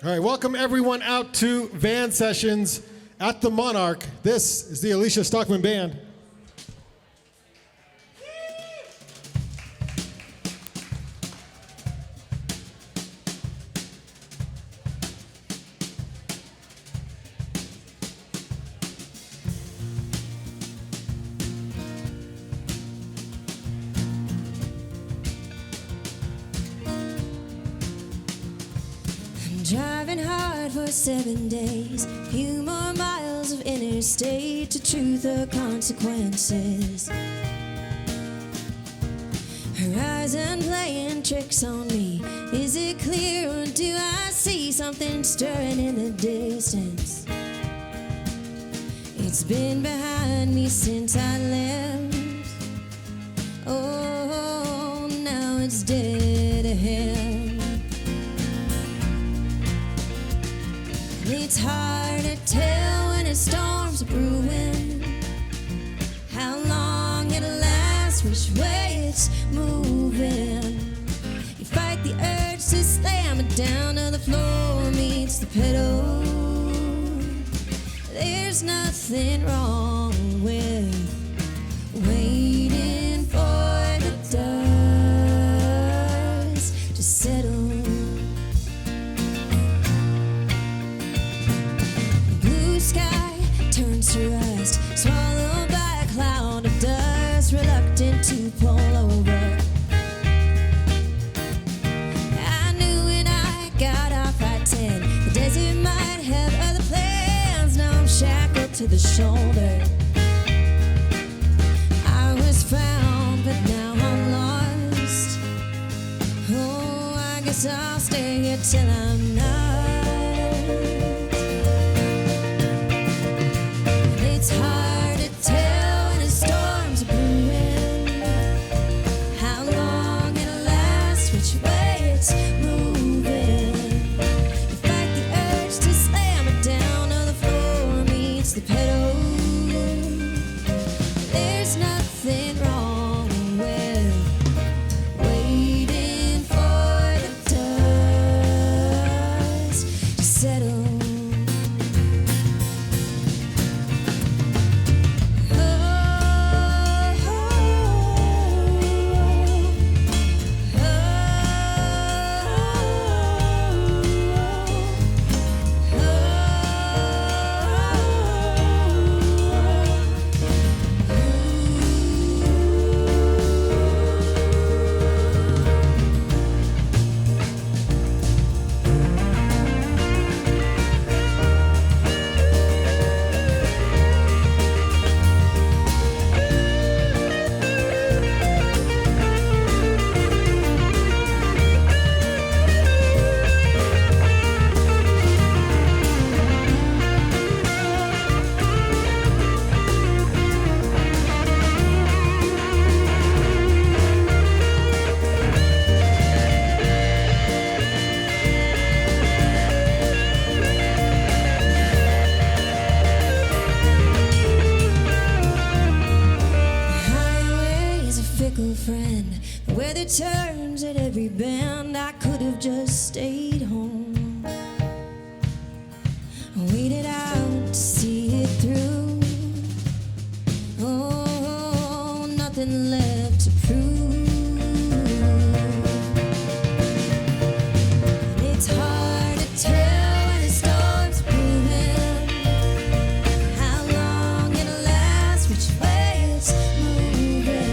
All right, welcome everyone out to Van Sessions at the Monarch. This is the Alicia Stockman Band. Driving hard for 7 days, few more miles of interstate to truth or consequences. Horizon playing tricks on me. Is it clear or do I see something stirring in the distance? It's been behind me since I left. Oh, now it's dead ahead. It's hard to tell when a storm's brewing, how long it'll last, which way it's moving. You fight the urge to slam it down to the floor meets the pedal. There's nothing wrong with waiting for the dust to settle. Sky turns to rust, swallowed by a cloud of dust, reluctant to pull over. I knew when I got off I-10, the desert might have other plans. Now I'm shackled to the shoulder. I was found, but now I'm lost. Oh, I guess I'll stay here till I'm not. It's hard to tell when a storm's brewing, how long it'll last, which way it's moving. You fight the urge to slam it down on the floor meets the pedal. There's nothing wrong with waiting for the dust to settle. Friend, the weather turns at every bend. I could have just stayed home, waited out to see it through. Oh, nothing left to prove. It's hard to tell when the storm's brewing, how long it'll last, which way it's moving.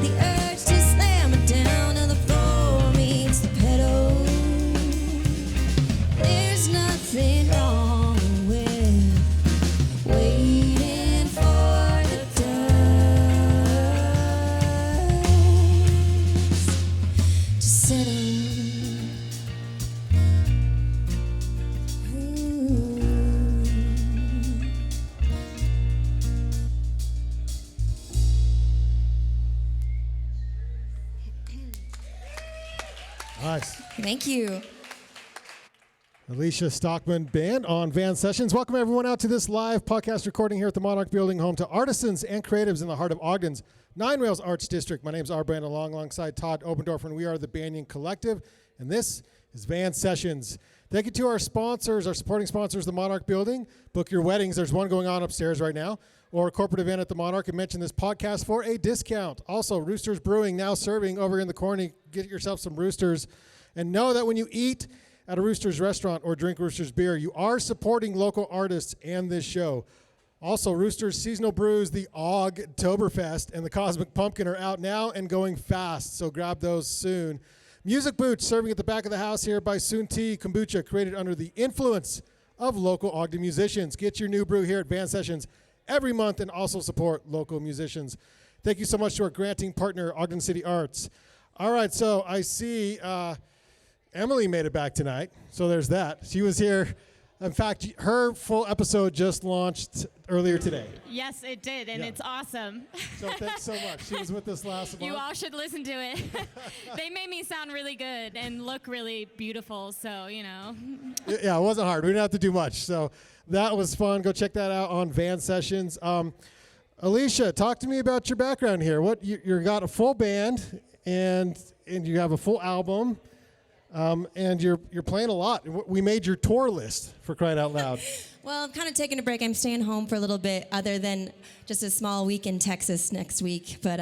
The urge to slam it down on the floor meets the pedal. There's nothing wrong with waiting for the dust to settle. Nice. Thank you. Alicia Stockman Band on Van Sessions. Welcome everyone out to this live podcast recording here at the Monarch Building, home to artisans and creatives in the heart of Ogden's Nine Rails Arts District. My name is Oberndorfer, alongside Todd, Oberndorfer, and we are the Banyan Collective, and this is Van Sessions. Thank you to our sponsors, our supporting sponsors, the Monarch Building. Book your weddings. There's one going on upstairs right now, or a corporate event at the Monarch, and mention this podcast for a discount. Also, Roosters Brewing, now serving over in the corner. Get yourself some Roosters, and know that when you eat at a Roosters restaurant or drink Roosters beer, you are supporting local artists and this show. Also, Roosters seasonal brews, the Ogtoberfest and the Cosmic Pumpkin are out now and going fast, so grab those soon. Music Boots, serving at the back of the house here by Soon Tea Kombucha, created under the influence of local Ogden musicians. Get your new brew here at Van Sessions every month and also support local musicians. Thank you so much to our granting partner, Ogden City Arts. All right, so I see Emily made it back tonight, so there's that. She was here. In fact, her full episode just launched earlier today. Yes, it did, and it's awesome. So thanks so much. She was with us last month. You all should listen to it. They made me sound really good and look really beautiful, so, you know. Yeah, it wasn't hard. We didn't have to do much. So that was fun. Go check that out on Van Sessions. Alicia, talk to me about your background here. What you got a full band, and you have a full album. And you're playing a lot. We made your tour list, for crying out loud. Well, I'm kind of taking a break. I'm staying home for a little bit, other than just a small week in Texas next week. But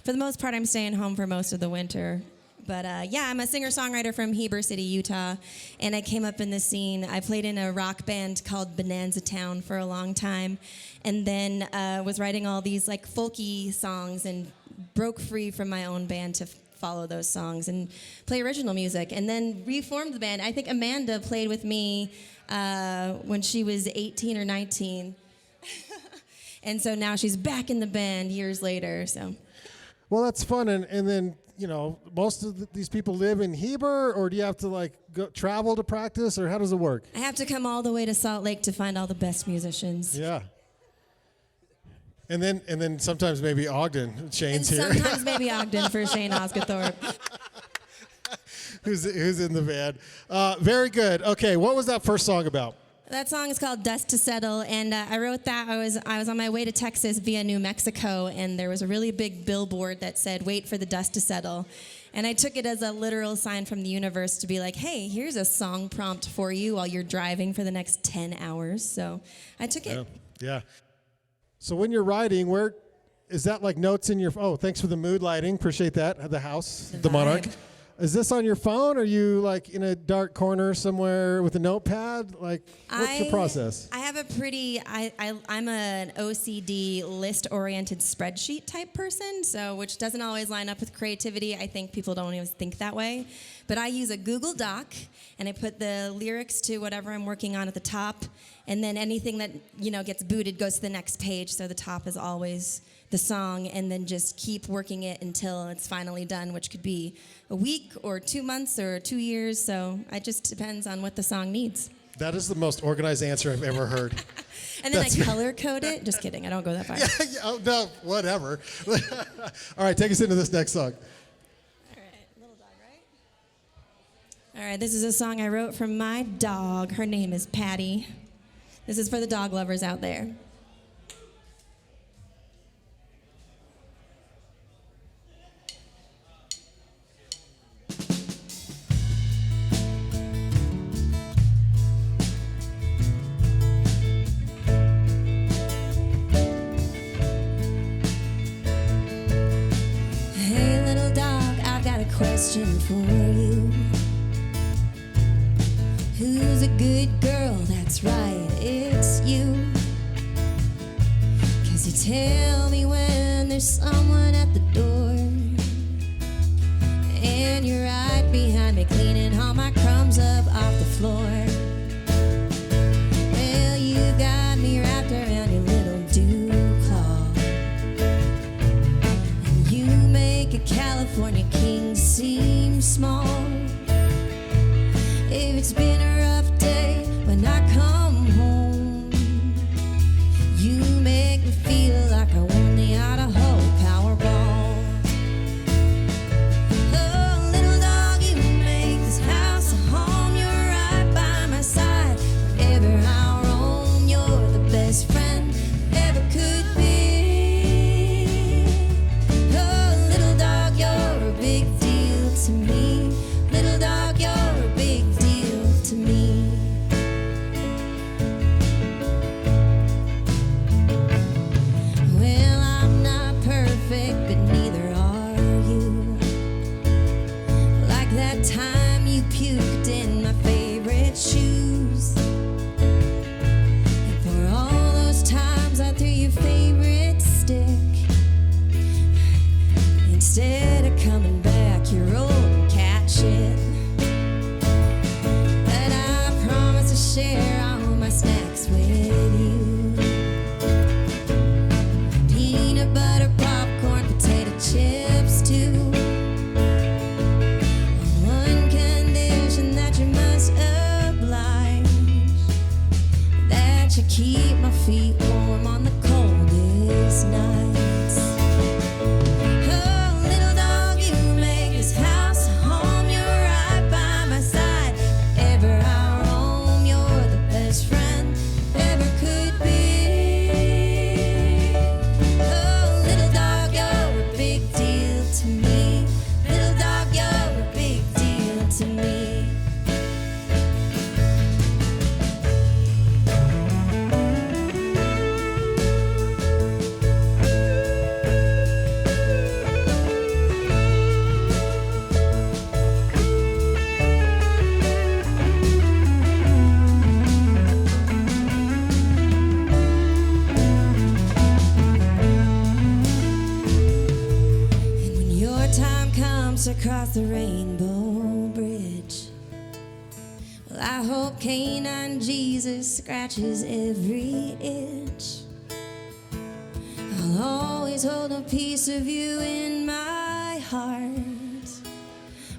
for the most part, I'm staying home for most of the winter. But yeah, I'm a singer-songwriter from Heber City, Utah, and I came up in the scene. I played in a rock band called Bonanza Town for a long time, and then was writing all these like folky songs and broke free from my own band to follow those songs and play original music, and then reformed the band. I think Amanda played with me when she was 18 or 19. And so now she's back in the band years later. So, well, that's fun. And then, you know, most of these people live in Heber, or do you have to like travel to practice, or how does it work? I have to come all the way to Salt Lake to find all the best musicians. Yeah. And then sometimes maybe Ogden, Shane's and here. Sometimes maybe Ogden for Shane Osgathorpe. who's in the band. Very good. Okay, what was that first song about? That song is called Dust to Settle, and I wrote that. I was on my way to Texas via New Mexico, and there was a really big billboard that said, "Wait for the dust to settle." And I took it as a literal sign from the universe to be like, hey, here's a song prompt for you while you're driving for the next 10 hours. So I took it. Yeah. So when you're writing, where is that, like notes in your? Oh, thanks for the mood lighting. Appreciate that. The house, the Monarch. Is this on your phone? Or are you like in a dark corner somewhere with a notepad? Like, what's your process? I have a pretty. I'm an OCD list-oriented spreadsheet type person, so which doesn't always line up with creativity. I think people don't always think that way, but I use a Google Doc and I put the lyrics to whatever I'm working on at the top, and then anything that gets booted goes to the next page. So the top is always the song, and then just keep working it until it's finally done, which could be a week or 2 months or 2 years. So it just depends on what the song needs. That is the most organized answer I've ever heard. And then I color code it. Just kidding. I don't go that far. Yeah, oh, no, whatever. All right, take us into this next song. All right, little dog, right? All right, this is a song I wrote from my dog. Her name is Patty. This is for the dog lovers out there. Question for you. Who's a good girl? That's right, it's you. 'Cause you tell me when there's someone at the door, and you're right behind me cleaning all my crumbs up off the floor. Well, you got me wrapped around your little dew claw, and you make a California king seem small. If it's been a rough day when I come home, you make me feel like I won the Idaho Powerball. Oh, little dog, you make this house a home. You're right by my side. to me. Little dog, you're a big deal to me. Well, I'm not perfect, but neither are you. Like that time you puked in my favorite shoes. And for all those times I threw your favorite stick. Instead of coming back, your old cat shit. But I promise to share all my snacks with you. Peanut butter, popcorn, potato chips too. On one condition, that you must oblige, that you keep my feet warm on the coldest nights. Oh, little dog, you make this house a home. You're right by my side. Ever I roam, you're the best friend ever could be. Oh, little dog, you're a big deal to me. Little dog, you're a big deal to me. And when your time comes to cross the rainbow bridge, well, I hope canine Jesus scratches every itch. I'll always hold a piece of you in my heart.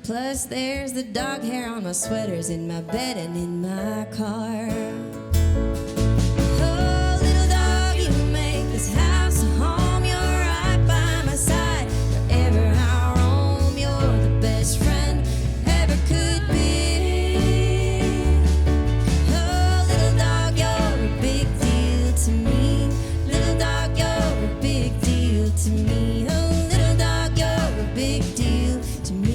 Plus there's the dog hair on my sweaters, in my bed and in my car. Oh, little dog, you make this house a home. You're right by my side. Wherever I roam, you're the best friend ever could be. Oh, little dog, you're a big deal to me. Little dog, you're a big deal to me. Oh, little dog, you're a big deal to me.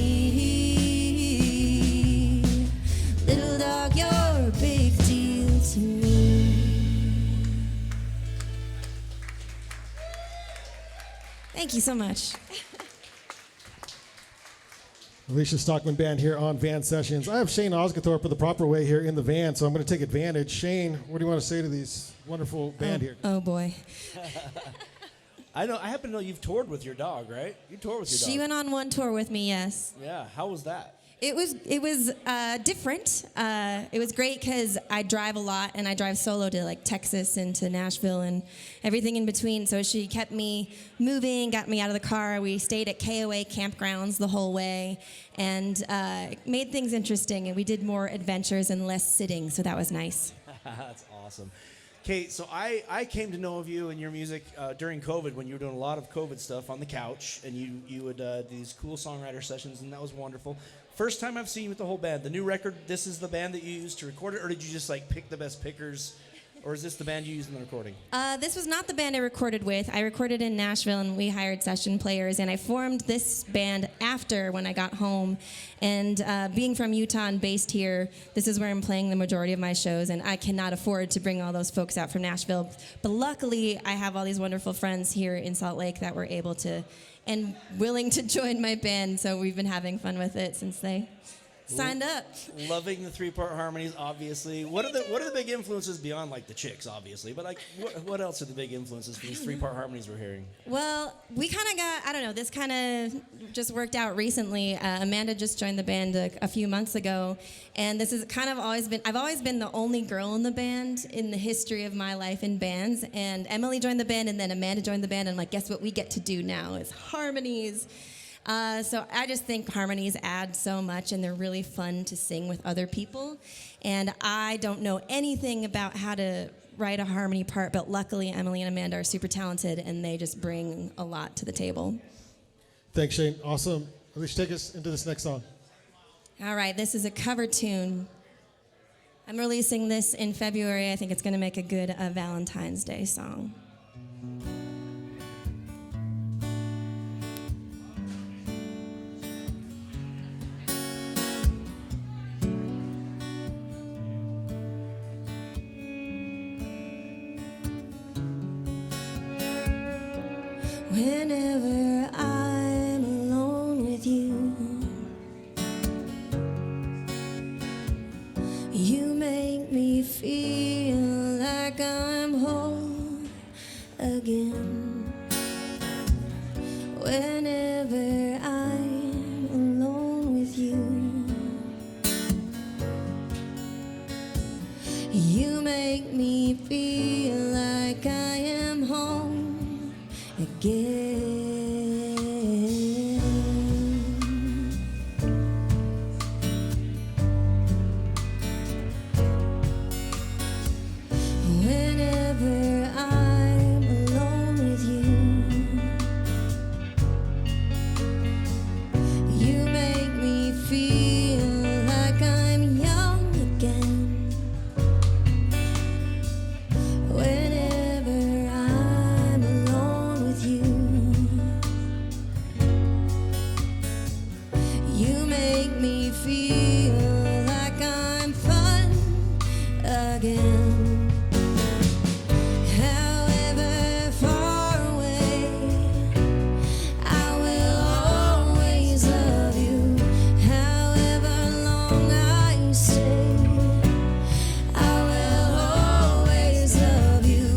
Little dog, you're a big deal to me. Thank you so much. Alicia Stockman Band here on Van Sessions. I have Shane Osgathorpe of the Proper Way here in the van, so I'm going to take advantage. Shane, what do you want to say to these wonderful band here? Oh boy. I happen to know you've toured with your dog, right? You toured with your dog. She went on one tour with me, yes. Yeah, how was that? It was different. It was great because I drive a lot, and I drive solo to like Texas and to Nashville and everything in between. So she kept me moving, got me out of the car. We stayed at KOA campgrounds the whole way, and made things interesting. And we did more adventures and less sitting, so that was nice. That's awesome. Kate, so I came to know of you and your music during COVID when you were doing a lot of COVID stuff on the couch, and you would do these cool songwriter sessions, and that was wonderful. First time I've seen you with the whole band. The new record, this is the band that you used to record it, or did you just like pick the best pickers? Or is this the band you used in the recording? This was not the band I recorded with. I recorded in Nashville, and we hired session players, and I formed this band after when I got home. And being from Utah and based here, this is where I'm playing the majority of my shows, and I cannot afford to bring all those folks out from Nashville. But luckily, I have all these wonderful friends here in Salt Lake that were able to and willing to join my band, so we've been having fun with it since they signed up. Loving the three-part harmonies, obviously. What are the big influences beyond like the chicks, obviously? But like, what else are the big influences for these three-part harmonies we're hearing? Well, we kind of got, I don't know, this kind of just worked out recently. Amanda just joined the band a few months ago, and this is kind of I've always been the only girl in the band in the history of my life in bands, and Emily joined the band, and then Amanda joined the band, and like, guess what we get to do now is harmonies. So I just think harmonies add so much, and they're really fun to sing with other people. And I don't know anything about how to write a harmony part, but luckily Emily and Amanda are super talented, and they just bring a lot to the table. Thanks, Shane. Awesome. Alicia, take us into this next song. All right, this is a cover tune. I'm releasing this in February. I think it's going to make a good Valentine's Day song. Whenever I'm alone with you, you make me feel like I'm whole again. Whenever I'm alone with you, you make me feel like I am home again. Whenever I'm alone with you, you make me feel like I'm young again. Whenever I'm alone with you, you make me feel like I'm fun again. However far away, I will always love you. However long I stay, I will always love you.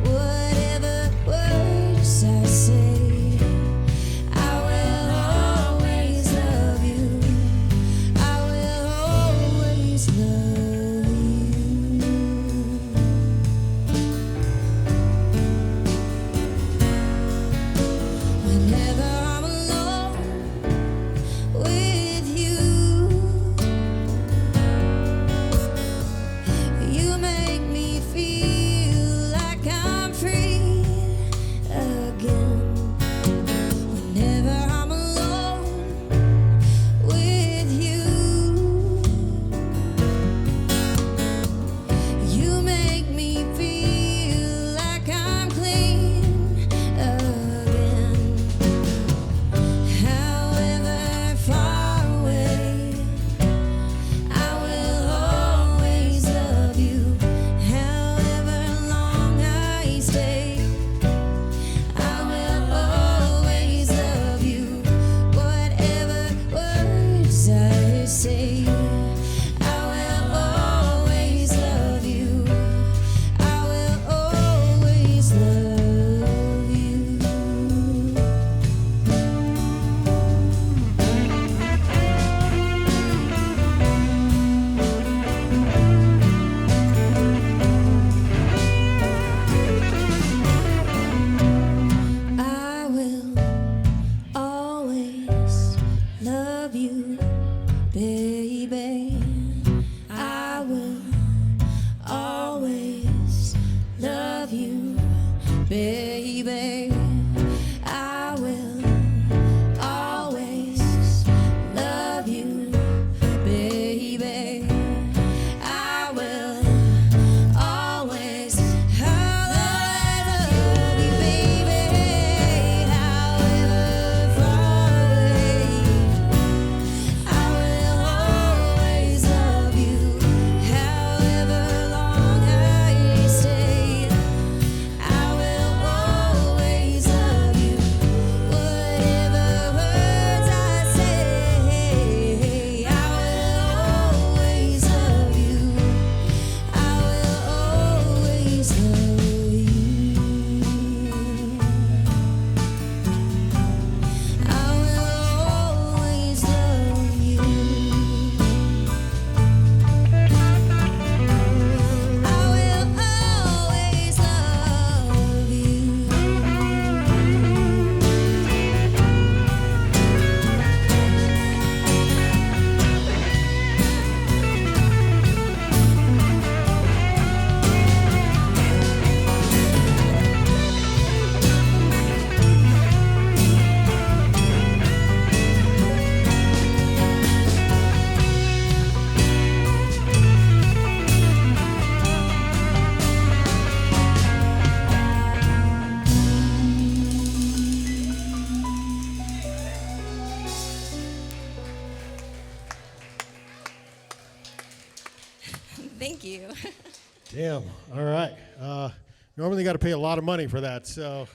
Whatever words I say, I will always love you. I will always love you. Whenever I'm alone with you, you make me feel like I'm free again. Whenever I'm alone with you, you make me feel like I'm clean again. However far away, I will always love you. However long I stay, I will always love you. Whatever words I say, I will always love you. I will always love you. I will always love you, baby. I will always love you, baby. I will always love you, baby. I will always love you, baby. However far away, I will always love you. However long I stay, I will always love you. Whatever words I say, I will always love you. I will always love you. I will always love you. I will always love Thank you. Damn. All right. Normally, got to pay a lot of money for that. So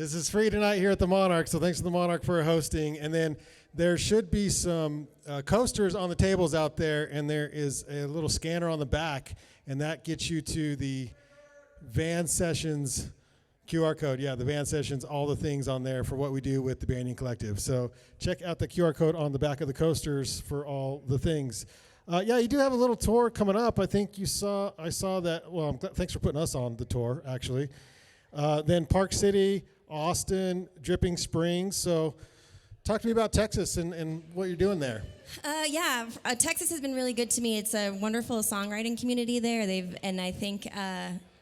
This is free tonight here at the Monarch, so thanks to the Monarch for hosting. And then there should be some coasters on the tables out there, and there is a little scanner on the back, and that gets you to the Van Sessions QR code. Yeah, the Van Sessions, all the things on there for what we do with the Banyan Collective. So check out the QR code on the back of the coasters for all the things. Yeah, you do have a little tour coming up. I think I saw that. Well, thanks for putting us on the tour, actually. Then Park City, Austin, Dripping Springs. So talk to me about Texas and what you're doing there. Texas has been really good to me. It's a wonderful songwriting community there. I think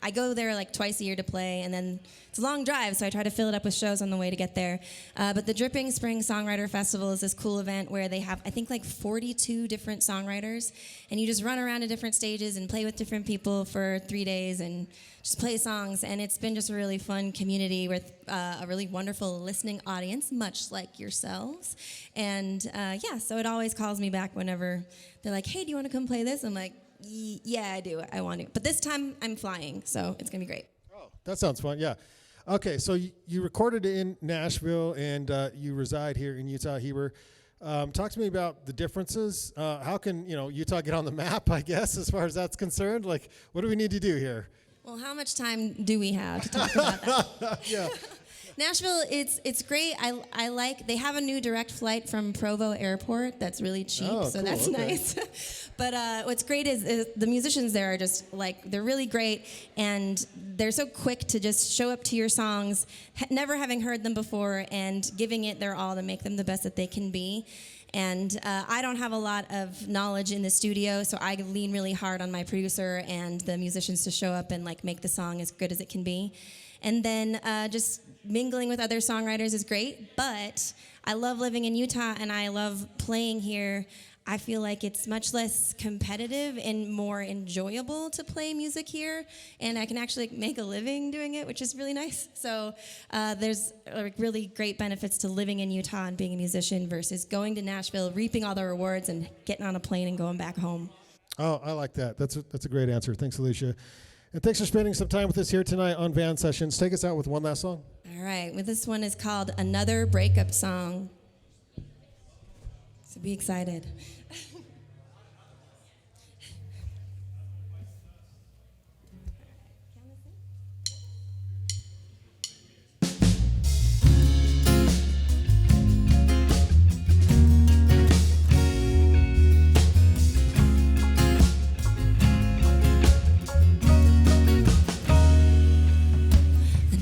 I go there like twice a year to play, and then it's a long drive, so I try to fill it up with shows on the way to get there. But the Dripping Spring Songwriter Festival is this cool event where they have, I think, like 42 different songwriters, and you just run around to different stages and play with different people for 3 days and just play songs. And it's been just a really fun community with a really wonderful listening audience, much like yourselves. And so it always calls me back whenever they're like, hey, do you want to come play this? I'm like, yeah, I do. I want to. But this time I'm flying, so it's going to be great. Oh, that sounds fun, yeah. Okay, so you recorded in Nashville, and you reside here in Utah, Heber. Talk to me about the differences. How can Utah get on the map, I guess, as far as that's concerned? Like, what do we need to do here? Well, how much time do we have to talk about that? Yeah. Nashville, it's great. I like, they have a new direct flight from Provo Airport that's really cheap, so cool, that's okay. nice. But what's great is the musicians there are just like, they're really great, and they're so quick to just show up to your songs, never having heard them before, and giving it their all to make them the best that they can be. And I don't have a lot of knowledge in the studio, so I lean really hard on my producer and the musicians to show up and like make the song as good as it can be. And then just mingling with other songwriters is great, but I love living in Utah and I love playing here. I feel like it's much less competitive and more enjoyable to play music here, and I can actually make a living doing it, which is really nice. So there's really great benefits to living in Utah and being a musician versus going to Nashville, reaping all the rewards, and getting on a plane and going back home. Oh, I like that. That's a great answer. Thanks, Alicia. And thanks for spending some time with us here tonight on Van Sessions. Take us out with one last song. All right. Well, this one is called Another Breakup Song. So be excited.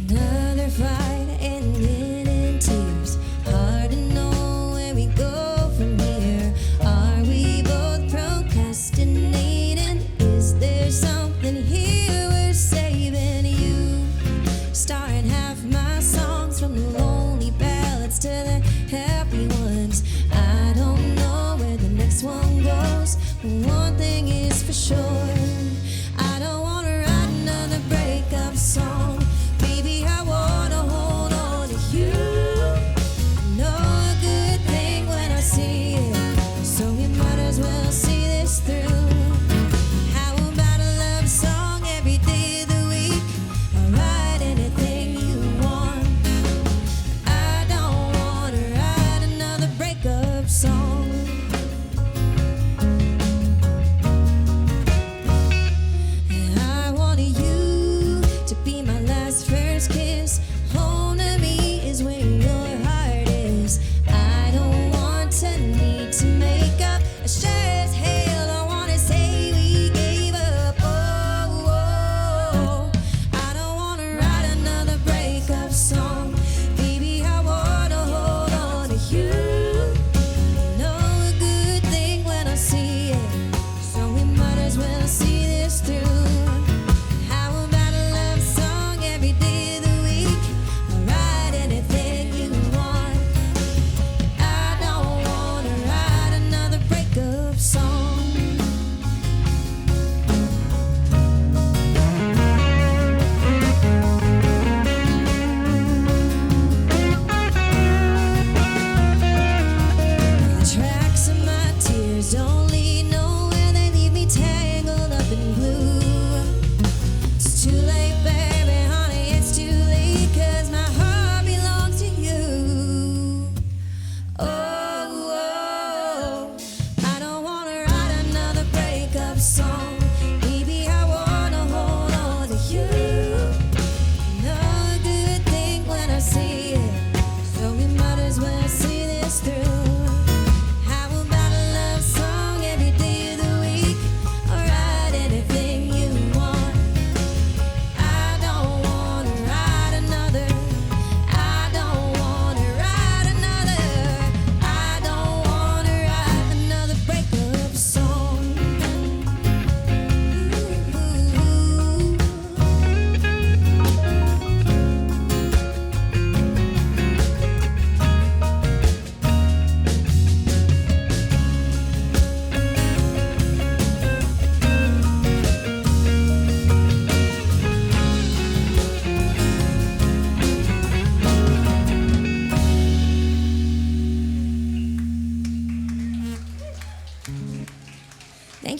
Another fight ending in tears. Hard to know where we go from here. Are we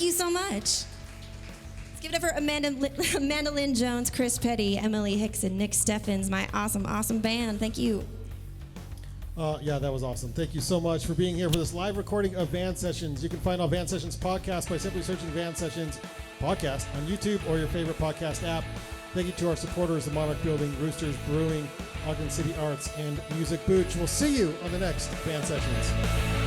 you so much. Let's give it up for Amanda Lynn Jones, Chris Petty, Emily Hickson, Nick Steffens, my awesome, awesome band. Thank you. Yeah, that was awesome. Thank you so much for being here for this live recording of Van Sessions. You can find all Van Sessions podcast by simply searching Van Sessions podcast on YouTube or your favorite podcast app. Thank you to our supporters, the Monarch Building, Roosters Brewing, Ogden City Arts, and Music Booch. We'll see you on the next Van Sessions.